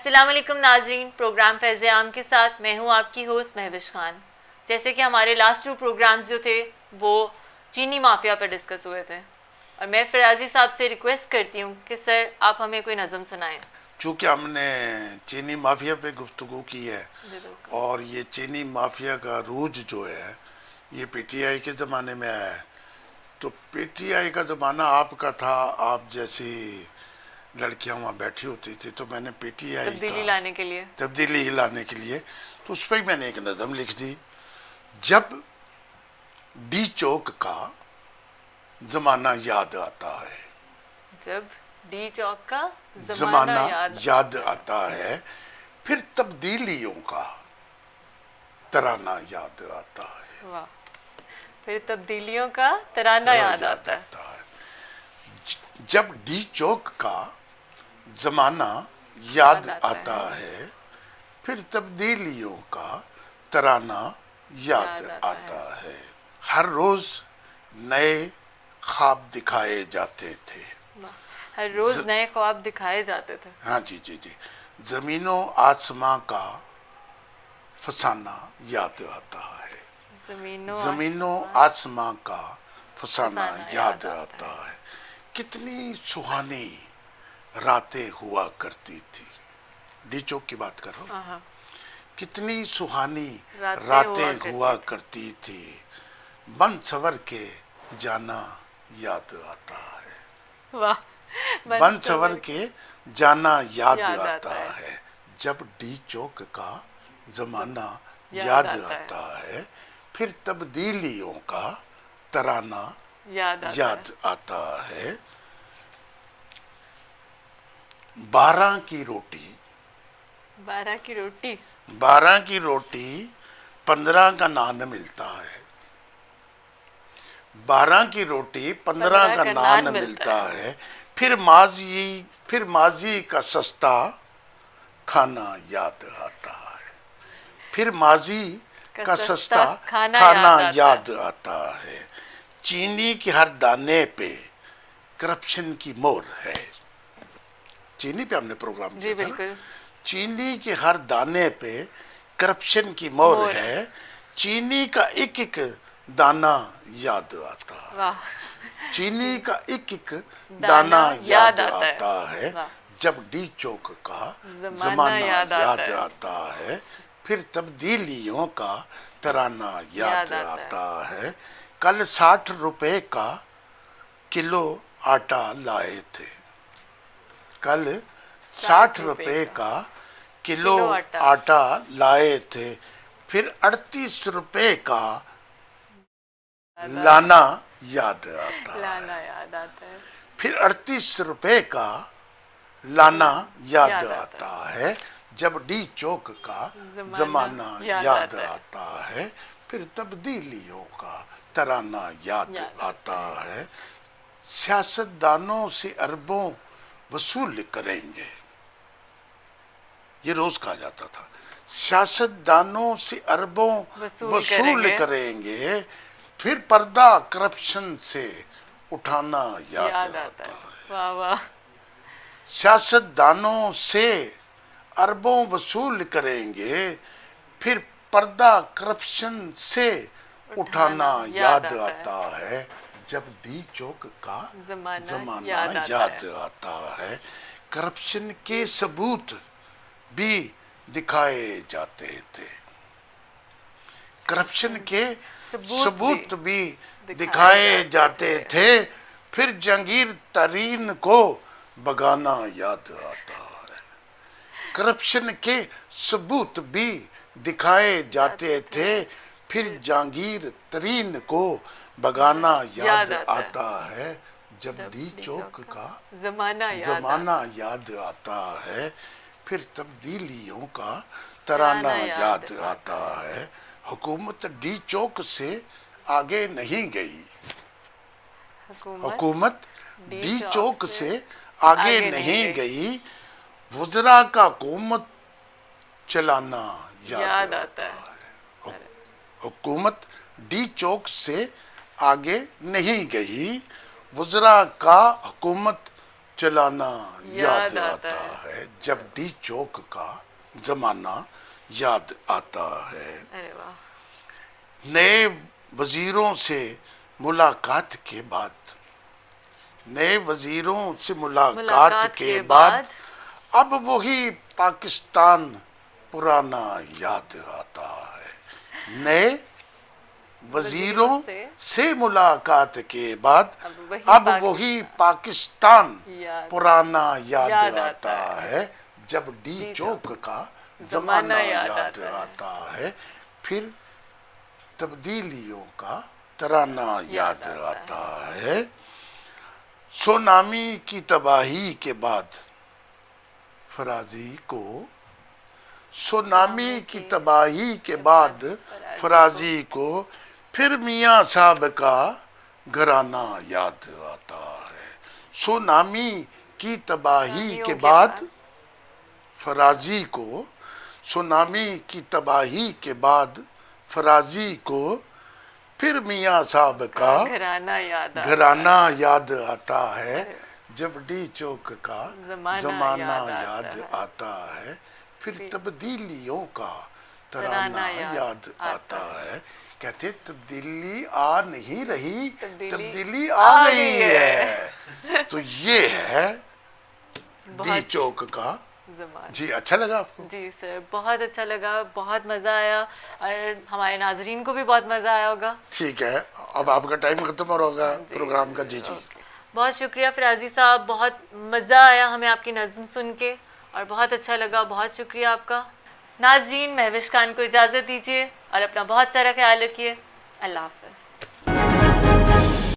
अस्सलाम वालेकुम नाजरीन, प्रोग्राम फैज़ आम के साथ मैं हूँ आपकी होस्ट महविश खान। जैसे कि हमारे लास्ट 2 प्रोग्राम्स जो थे वो चीनी माफिया पर डिस्कस हुए थे और मैं फराजी साहब से रिक्वेस्ट करती हूँ कि सर आप हमें कोई नज़म सुनाएं। चूँकि हमने चीनी माफिया पे गुफ्तगू की है और ये चीनी माफिया का रूज जो है ये पीटीआई के ज़माने में आया है, तो पीटीआई का ज़माना आपका था, आप जैसी लड़कियां वहाँ बैठी होती थी, तो मैंने पीटीआई तब्दीली का लाने के लिए तब्दीली लाने के लिए तो उस पर ही मैंने एक नज़म लिख दी। जब डी चौक का ज़माना याद आता है, जब डी चौक का ज़माना याद याद आता है, फिर तब्दीलियों का तराना याद आता है। वाह, फिर तब्दीलियों का तराना याद आता है। जब डी चौक का ज़माना याद आता है, फिर तब्दीलियों का तराना याद आता है। हर रोज़ नए ख्वाब दिखाए जाते थे। हर रोज़ नए ख्वाब दिखाए जाते थे। हाँ जी जी जी। ज़मीनों आसमां का फसाना याद आता है। ज़मीनों आसमां का फसाना याद आता है। कितनी सुहानी रातें हुआ करती थी। डी चौक की बात कर रहा हूँ। कितनी सुहानी रातें हुआ करती थी, बन सवर के जाना याद आता है। वाह, बन सवर के जाना याद आता है। जब डी चौक का ज़माना याद आता है, फिर तब्दीलियों का तराना याद आता है। 12 की रोटी 12 की रोटी 12 की रोटी 15 का नान मिलता है। 12 की रोटी 15 का नान मिलता है। फिर माजी का सस्ता खाना याद आता है। फिर माजी का सस्ता खाना याद आता है। चीनी के हर दाने पे करप्शन की मोहर है। चीनी पे हमने प्रोग्राम किया था ना। चीनी के हर दाने पे करप्शन की मोहर है। चीनी का एक एक दाना याद आता है। चीनी का एक एक दाना याद आता है। जब डी चौक का ज़माना याद आता है, फिर तब्दीलियों का तराना याद आता है। कल 60 रुपए का किलो आटा लाए थे। कल 60 रुपए का किलो आटा लाए थे। फिर 38 रुपए का लाना याद आता है। फिर 38 रुपए का लाना याद आता है। जब डी चौक का ज़माना याद आता है, फिर तब्दीलियों का तराना याद आता है। सियासतदानों से अरबों वसूल करेंगे, ये रोज कहा जाता था। सियासतदानों से अरबों वसूल करेंगे, फिर पर्दा करप्शन से उठाना याद आता है। वाह वाह। सियासतदानों से अरबों वसूल करेंगे, फिर पर्दा करप्शन से उठाना याद आता है। जब डी चौक का ज़माना याद आता है, करप्शन के सबूत भी दिखाए जाते थे। करप्शन के सबूत भी दिखाए जाते थे। फिर जहांगीर तरीन को बगाना याद आता है। करप्शन के सबूत भी दिखाए जाते थे। फिर जहांगीर तरीन को बगाना याद आता है। जब डी चौक का ज़माना याद आता है, फिर तब्दीलियों का तराना याद आता है। हुकूमत डी चौक से आगे नहीं गई। हुकूमत डी चौक से आगे नहीं गई। वज़रा का हुकूमत चलाना याद आता है। हुकूमत डी चौक से आगे नहीं गई। वज़रा का हुकूमत चलाना याद याद आता आता है, जब डी चौक का जमाना याद आता है। अरे वाह। नए वजीरों से मुलाकात के बाद, नए वजीरों से मुलाकात के बाद अब वही पाकिस्तान पुराना याद आता है। नए वजीरों से मुलाकात के बाद अब वही पाकिस्तान पुराना याद आता है, जब डी चौक का जमाना याद आता है, फिर तब्दीलियों का तराना याद आता है। सुनामी की तबाही के बाद फराजी को, सुनामी की तबाही के बाद फराजी को फिर मियाँ साहब का घराना याद आता है। सुनामी की तबाही के बाद फराजी को, सुनामी की तबाही के बाद फराजी को फिर मियाँ साहब का घराना याद आता है, जब डी चौक का जमाना याद आता है, फिर तब्दीलियों का तराना याद आता है। कहते तब्दीली आ नहीं रही, तब्दीली आ गई है। तो ये है डी चौक का। जी अच्छा लगा आपको? जी सर, बहुत अच्छा लगा, बहुत मज़ा आया, और हमारे नाजरीन को भी बहुत मज़ा आया होगा। ठीक है, अब आपका टाइम खत्म हो रहा होगा प्रोग्राम का। जी जी बहुत शुक्रिया फराजी साहब, बहुत मज़ा आया हमें आपकी नज़्म सुन के और बहुत अच्छा लगा, बहुत शुक्रिया आपका। नाजरीन, महविश खान को इजाज़त दीजिए और अपना बहुत सारा ख्याल रखिए। अल्लाह हाफ़िज़।